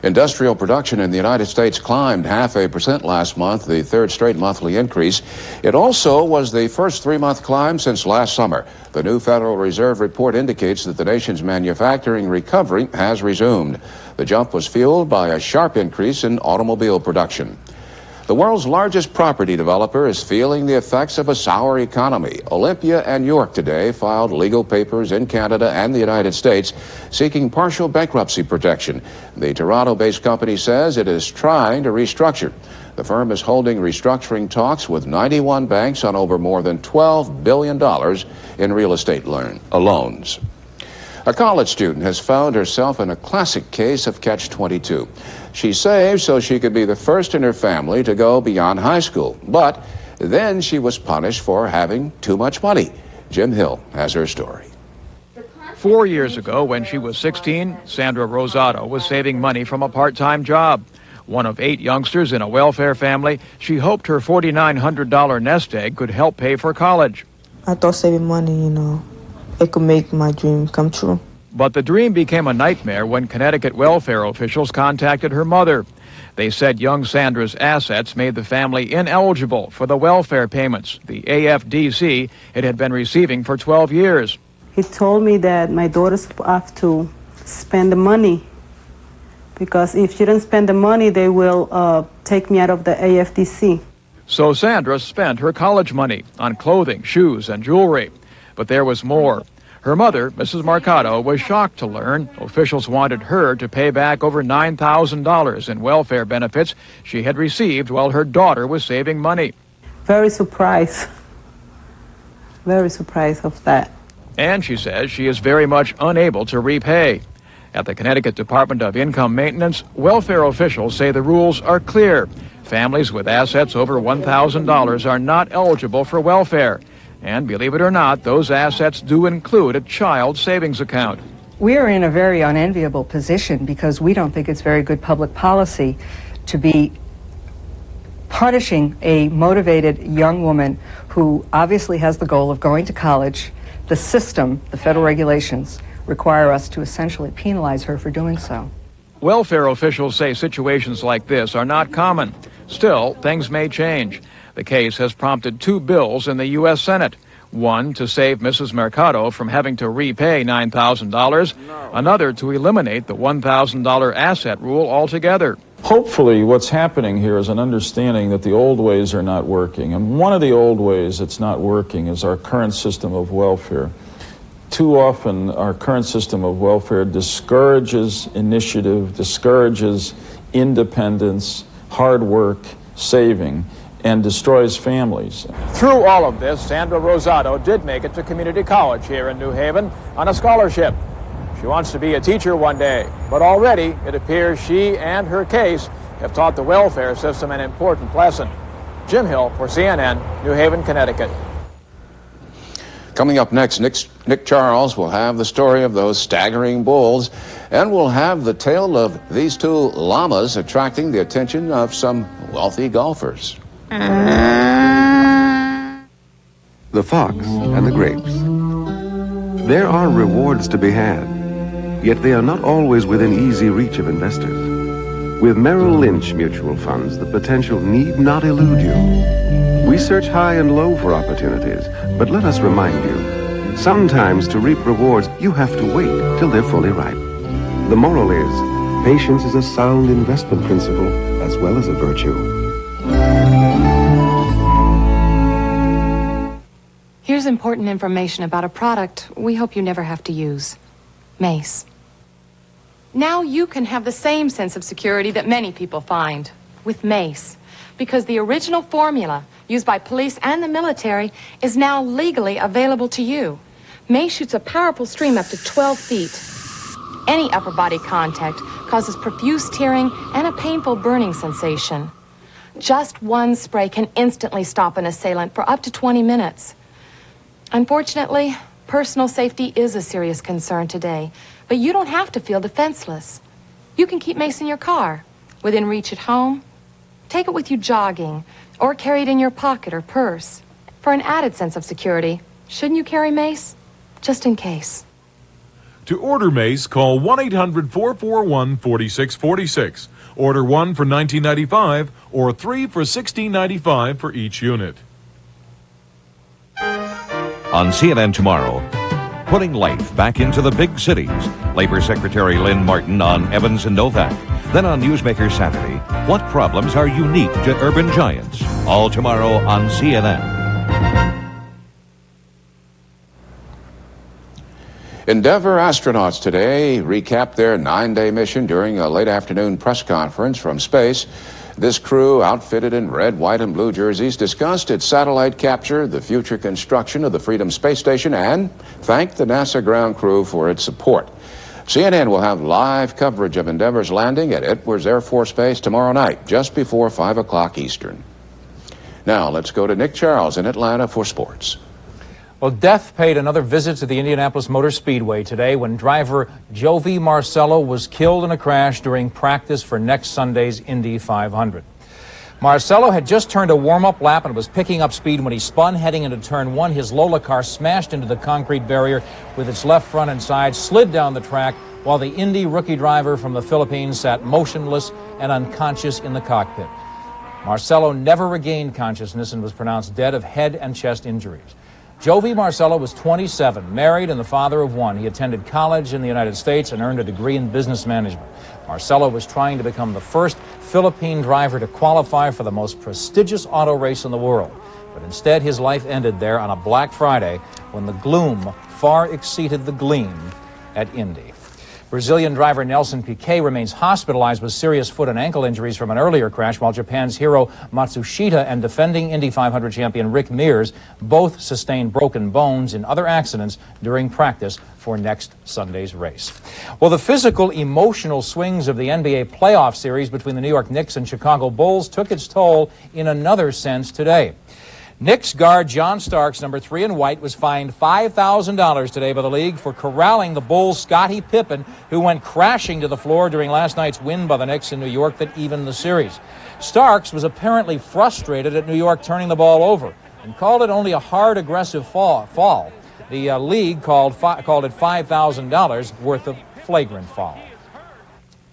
Industrial production in the United States climbed 0.5% last month, the third straight monthly increase. It also was the first three-month climb since last summer. The new Federal Reserve report indicates that the nation's manufacturing recovery has resumed. The jump was fueled by a sharp increase in automobile production. The world's largest property developer is feeling the effects of a sour economy. Olympia and York today filed legal papers in Canada and the United States seeking partial bankruptcy protection. The Toronto-based company says it is trying to restructure. The firm is holding restructuring talks with 91 banks on over more than $12 billion in real estate loans. A college student has found herself in a classic case of catch-22. She saved so she could be the first in her family to go beyond high school. But then she was punished for having too much money. Jim Hill has her story. 4 years ago, when she was 16, Sandra Rosado was saving money from a part-time job. One of 8 youngsters in a welfare family, she hoped her $4,900 nest egg could help pay for college. I thought saving money, it could make my dream come true. But the dream became a nightmare when Connecticut welfare officials contacted her mother. They said young Sandra's assets made the family ineligible for the welfare payments, the AFDC, it had been receiving for 12 years. He told me that my daughters have to spend the money, because if she doesn't spend the money, they will take me out of the AFDC. So Sandra spent her college money on clothing, shoes, and jewelry. But there was more. Her mother, Mrs. Marcato, was shocked to learn officials wanted her to pay back over $9,000 in welfare benefits she had received while her daughter was saving money. Very surprised. Very surprised of that. And she says she is very much unable to repay. At the Connecticut Department of Income Maintenance, welfare officials say the rules are clear. Families with assets over $1,000 are not eligible for welfare. And believe it or not, those assets do include a child savings account. We are in a very unenviable position because we don't think it's very good public policy to be punishing a motivated young woman who obviously has the goal of going to college. The system, the federal regulations, require us to essentially penalize her for doing so. Welfare officials say situations like this are not common. Still, things may change. The case has prompted 2 bills in the U.S. Senate. One to save Mrs. Mercado from having to repay $9,000. Another to eliminate the $1,000 asset rule altogether. Hopefully what's happening here is an understanding that the old ways are not working. And one of the old ways that's not working is our current system of welfare. Too often our current system of welfare discourages initiative, discourages independence, hard work, saving, and destroys families. Through all of this, Sandra Rosado did make it to community college here in New Haven on a scholarship. She wants to be a teacher one day, but already it appears she and her case have taught the welfare system an important lesson. Jim Hill for CNN, New Haven, Connecticut. Coming up next, Nick Charles will have the story of those staggering bulls, and we'll have the tale of these 2 llamas attracting the attention of some wealthy golfers. The fox and the grapes. There are rewards to be had, yet they are not always within easy reach of investors. With Merrill Lynch mutual funds, the potential need not elude you. We search high and low for opportunities, but let us remind you, sometimes to reap rewards, you have to wait till they're fully ripe. The moral is, patience is a sound investment principle as well as a virtue. Here's important information about a product we hope you never have to use. Mace. Now you can have the same sense of security that many people find with Mace, because the original formula used by police and the military is now legally available to you. Mace shoots a powerful stream up to 12 feet. Any upper body contact causes profuse tearing and a painful burning sensation. Just one spray can instantly stop an assailant for up to 20 minutes. Unfortunately, personal safety is a serious concern today, but you don't have to feel defenseless. You can keep Mace in your car, within reach at home. Take it with you jogging, or carry it in your pocket or purse. For an added sense of security, shouldn't you carry Mace? Just in case. To order Mace, call 1-800-441-4646. Order 1 for $19.95 or 3 for $16.95 for each unit. On CNN tomorrow, putting life back into the big cities. Labor Secretary Lynn Martin on Evans and Novak. Then on Newsmaker Saturday, what problems are unique to urban giants? All tomorrow on CNN. Endeavour astronauts today recapped their 9-day mission during a late afternoon press conference from space. This crew, outfitted in red, white, and blue jerseys, discussed its satellite capture, the future construction of the Freedom Space Station, and thanked the NASA ground crew for its support. CNN will have live coverage of Endeavour's landing at Edwards Air Force Base tomorrow night, just before 5 o'clock Eastern. Now, let's go to Nick Charles in Atlanta for sports. Well, death paid another visit to the Indianapolis Motor Speedway today when driver Jovi Marcello was killed in a crash during practice for next Sunday's Indy 500. Marcello had just turned a warm-up lap and was picking up speed when he spun heading into turn 1. His Lola car smashed into the concrete barrier with its left front and side, slid down the track, while the Indy rookie driver from the Philippines sat motionless and unconscious in the cockpit. Marcello never regained consciousness and was pronounced dead of head and chest injuries. Jovi Marcello was 27, married and the father of 1. He attended college in the United States and earned a degree in business management. Marcello was trying to become the first Philippine driver to qualify for the most prestigious auto race in the world. But instead, his life ended there on a Black Friday when the gloom far exceeded the gleam at Indy. Brazilian driver Nelson Piquet remains hospitalized with serious foot and ankle injuries from an earlier crash, while Japan's Hiro Matsushita and defending Indy 500 champion Rick Mears both sustained broken bones in other accidents during practice for next Sunday's race. Well, the physical, emotional swings of the NBA playoff series between the New York Knicks and Chicago Bulls took its toll in another sense today. Knicks guard John Starks, number 3 in white, was fined $5,000 today by the league for corralling the Bulls' Scottie Pippen, who went crashing to the floor during last night's win by the Knicks in New York that evened the series. Starks was apparently frustrated at New York turning the ball over and called it only a hard, aggressive fall. The league called it $5,000 worth of flagrant foul.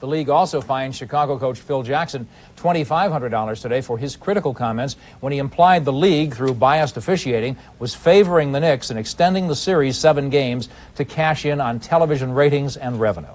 The league also fined Chicago coach Phil Jackson $2,500 today for his critical comments when he implied the league, through biased officiating, was favoring the Knicks and extending the series 7 games to cash in on television ratings and revenue.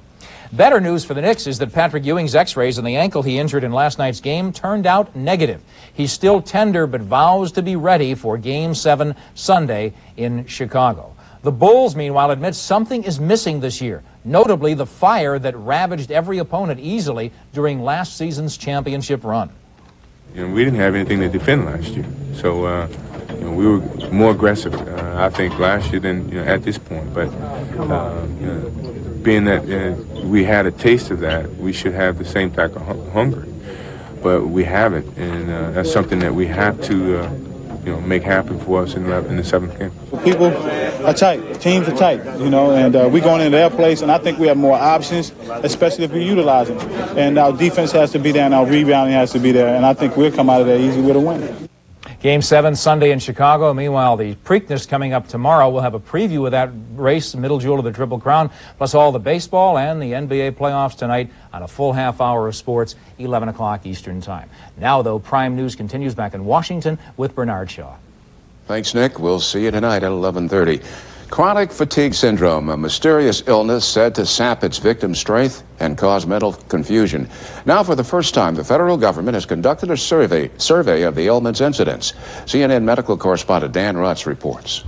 Better news for the Knicks is that Patrick Ewing's x-rays on the ankle he injured in last night's game turned out negative. He's still tender but vows to be ready for Game 7 Sunday in Chicago. The Bulls, meanwhile, admit something is missing this year, notably the fire that ravaged every opponent easily during last season's championship run. We didn't have anything to defend last year, so we were more aggressive, I think, last year than at this point. But being that we had a taste of that, we should have the same type of hunger. But we haven't, and that's something that we have to make happen for us in the 7th game. People are tight. Teams are tight, and we're going into their place, and I think we have more options, especially if we utilize them. And our defense has to be there, and our rebounding has to be there, and I think we'll come out of there easy with a win. Game 7 Sunday in Chicago. Meanwhile, the Preakness coming up tomorrow. We'll have a preview of that race, the middle jewel of the Triple Crown, plus all the baseball and the NBA playoffs tonight on a full half hour of sports, 11 o'clock Eastern Time. Now, though, Prime News continues back in Washington with Bernard Shaw. Thanks, Nick. We'll see you tonight at 11:30. Chronic fatigue syndrome, a mysterious illness said to sap its victim's strength and cause mental confusion. Now, for the first time, the federal government has conducted a survey of the ailment's incidence. CNN medical correspondent Dan Rutz reports.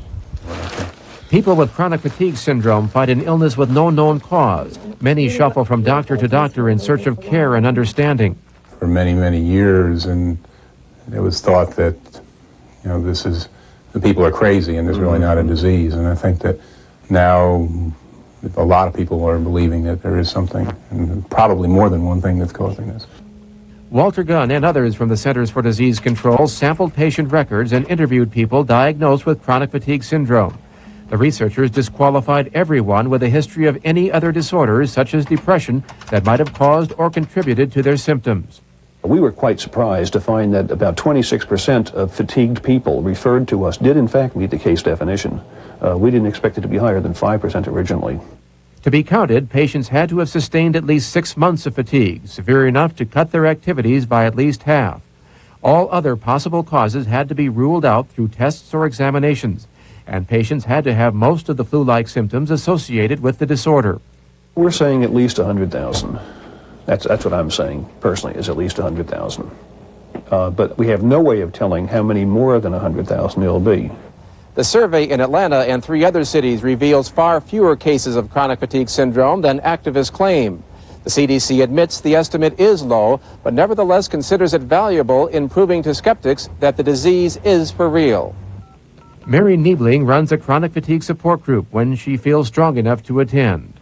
People with chronic fatigue syndrome fight an illness with no known cause. Many shuffle from doctor to doctor in search of care and understanding. For many, many years, and it was thought that, the people are crazy and it's really not a disease. And I think that now a lot of people are believing that there is something, and probably more than one thing that's causing this. Walter Gunn and others from the Centers for Disease Control sampled patient records and interviewed people diagnosed with chronic fatigue syndrome. The researchers disqualified everyone with a history of any other disorders, such as depression, that might have caused or contributed to their symptoms. We were quite surprised to find that about 26% of fatigued people referred to us did in fact meet the case definition. We didn't expect it to be higher than 5% originally. To be counted, patients had to have sustained at least 6 months of fatigue, severe enough to cut their activities by at least half. All other possible causes had to be ruled out through tests or examinations, and patients had to have most of the flu-like symptoms associated with the disorder. We're saying at least 100,000. That's what I'm saying, personally, is at least 100,000. But we have no way of telling how many more than 100,000 it'll be. The survey in Atlanta and 3 other cities reveals far fewer cases of chronic fatigue syndrome than activists claim. The CDC admits the estimate is low, but nevertheless considers it valuable in proving to skeptics that the disease is for real. Mary Niebling runs a chronic fatigue support group when she feels strong enough to attend.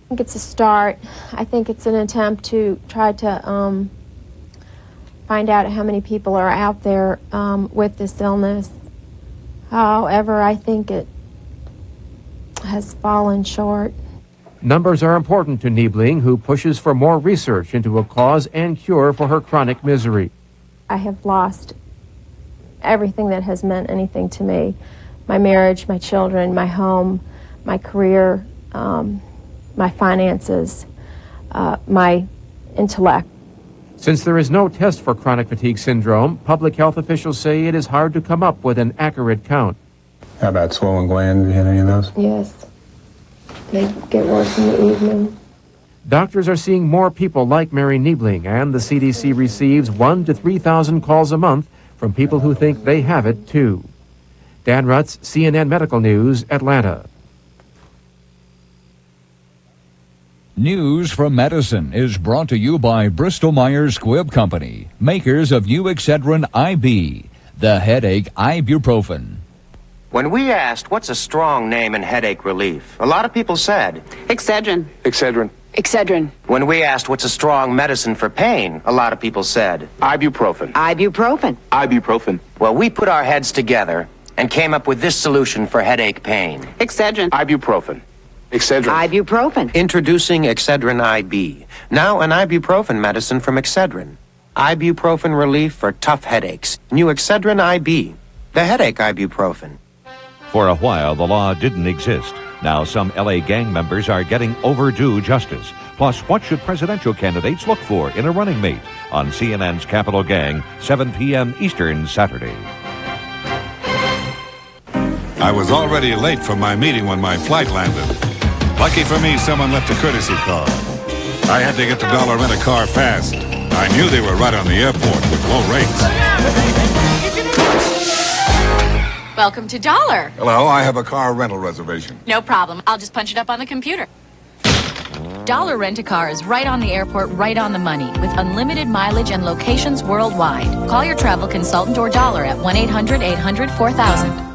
I think it's a start. I think it's an attempt to try to find out how many people are out there with this illness. However, I think it has fallen short. Numbers are important to Niebling, who pushes for more research into a cause and cure for her chronic misery. I have lost everything that has meant anything to me. My marriage, my children, my home, my career, my finances, my intellect. Since there is no test for chronic fatigue syndrome, public health officials say it is hard to come up with an accurate count. How about swollen glands? Have you had any of those? Yes. They get worse in the evening. Doctors are seeing more people like Mary Niebling, and the CDC receives 1,000 to 3,000 calls a month from people who think they have it too. Dan Rutz, CNN Medical News, Atlanta. News from Medicine is brought to you by Bristol-Myers Squibb Company, makers of new Excedrin IB, the headache ibuprofen. When we asked what's a strong name in headache relief, a lot of people said Excedrin. Excedrin. Excedrin. When we asked what's a strong medicine for pain, a lot of people said ibuprofen. Ibuprofen. Ibuprofen. Well, we put our heads together and came up with this solution for headache pain. Excedrin. Ibuprofen. Excedrin. Ibuprofen. Introducing Excedrin IB. Now an ibuprofen medicine from Excedrin. Ibuprofen relief for tough headaches. New Excedrin IB. The headache ibuprofen. For a while, the law didn't exist. Now some LA gang members are getting overdue justice. Plus, what should presidential candidates look for in a running mate? On CNN's Capital Gang, 7 p.m. Eastern, Saturday. I was already late for my meeting when my flight landed. Lucky for me, someone left a courtesy car. I had to get to Dollar Rent-A-Car fast. I knew they were right on the airport with low rates. Welcome to Dollar. Hello, I have a car rental reservation. No problem. I'll just punch it up on the computer. Dollar Rent-A-Car is right on the airport, right on the money, with unlimited mileage and locations worldwide. Call your travel consultant or Dollar at 1-800-800-4000.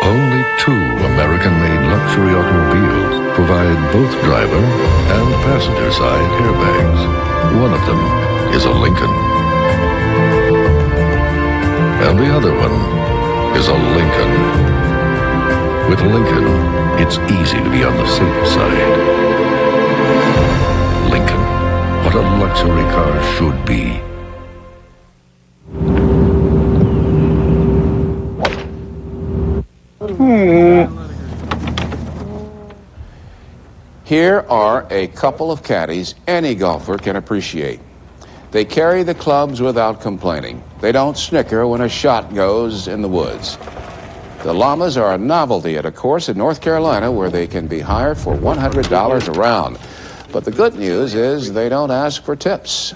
Only 2 American-made luxury automobiles provide both driver and passenger side airbags. One of them is a Lincoln. And the other one is a Lincoln. With Lincoln, it's easy to be on the safe side. Lincoln, what a luxury car should be. Here are a couple of caddies any golfer can appreciate. They carry the clubs without complaining. They don't snicker when a shot goes in the woods. The llamas are a novelty at a course in North Carolina where they can be hired for $100 a round. But the good news is they don't ask for tips.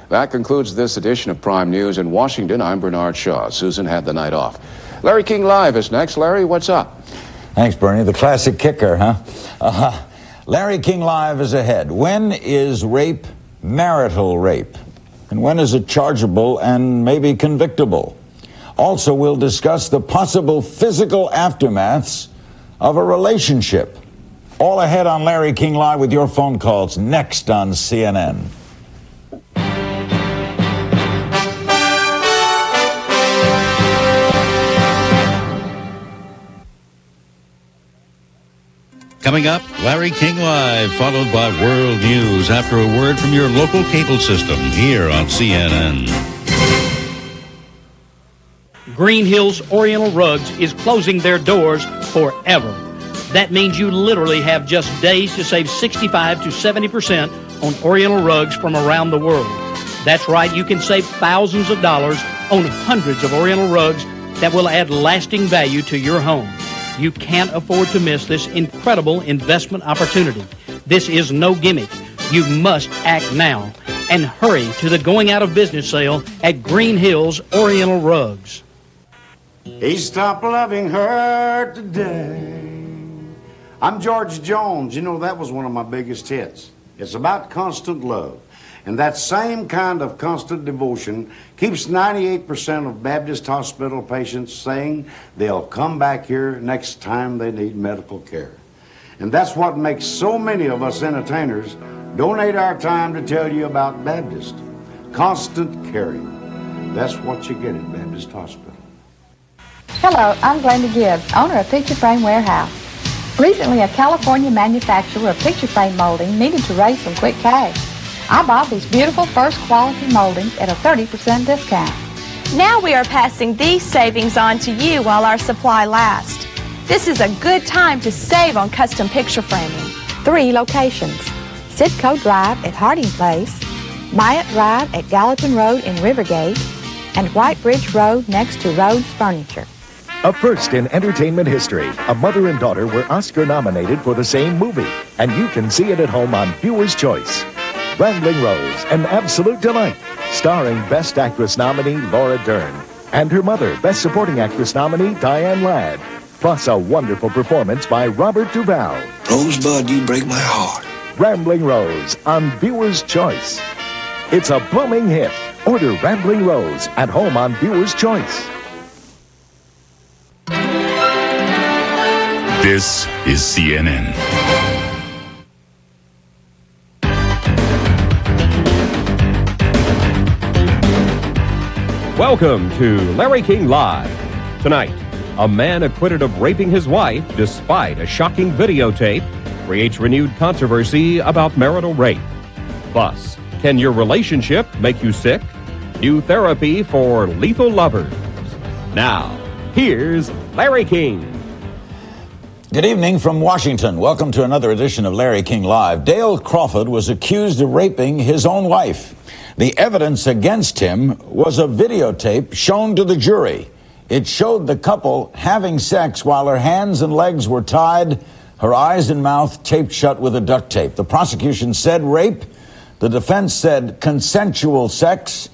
That concludes this edition of Prime News in Washington. I'm Bernard Shaw. Susan had the night off. Larry King Live is next. Larry, what's up? Thanks, Bernie. The classic kicker, huh? Larry King Live is ahead. When is rape marital rape? And when is it chargeable and maybe convictable? Also, we'll discuss the possible physical aftermaths of a relationship. All ahead on Larry King Live with your phone calls next on CNN. Coming up, Larry King Live, followed by World News after a word from your local cable system here on CNN. Green Hills Oriental Rugs is closing their doors forever. That means you literally have just days to save 65 to 70% on Oriental rugs from around the world. That's right, you can save thousands of dollars on hundreds of Oriental rugs that will add lasting value to your home. You can't afford to miss this incredible investment opportunity. This is no gimmick. You must act now and hurry to the going out of business sale at Green Hills Oriental Rugs. He stopped loving her today. I'm George Jones. You know, that was one of my biggest hits. It's about constant love. And that same kind of constant devotion keeps 98% of Baptist hospital patients saying they'll come back here next time they need medical care. And that's what makes so many of us entertainers donate our time to tell you about Baptist. Constant caring. That's what you get at Baptist Hospital. Hello, I'm Glenda Gibbs, owner of Picture Frame Warehouse. Recently, a California manufacturer of picture frame molding needed to raise some quick cash. I bought these beautiful first-quality moldings at a 30% discount. Now we are passing these savings on to you while our supply lasts. This is a good time to save on custom picture framing. 3 locations: Sitco Drive at Harding Place, Myatt Drive at Gallatin Road in Rivergate, and White Bridge Road next to Rhodes Furniture. A first in entertainment history. A mother and daughter were Oscar nominated for the same movie, and you can see it at home on Viewer's Choice. Rambling Rose, an absolute delight, starring Best Actress nominee Laura Dern. and her mother, Best Supporting Actress nominee Diane Ladd. Plus a wonderful performance by Robert Duvall. Rosebud, you break my heart. Rambling Rose on Viewer's Choice. It's a booming hit. Order Rambling Rose at home on Viewer's Choice. This is CNN. Welcome to Larry King Live. Tonight, a man acquitted of raping his wife despite a shocking videotape creates renewed controversy about marital rape. Plus, can your relationship make you sick? New therapy for lethal lovers. Now, here's Larry King. Good evening from Washington. Welcome to another edition of Larry King Live. Dale Crawford was accused of raping his own wife. The evidence against him was a videotape shown to the jury. It showed the couple having sex while her hands and legs were tied, her eyes and mouth taped shut with a duct tape. The prosecution said rape. The defense said consensual sex.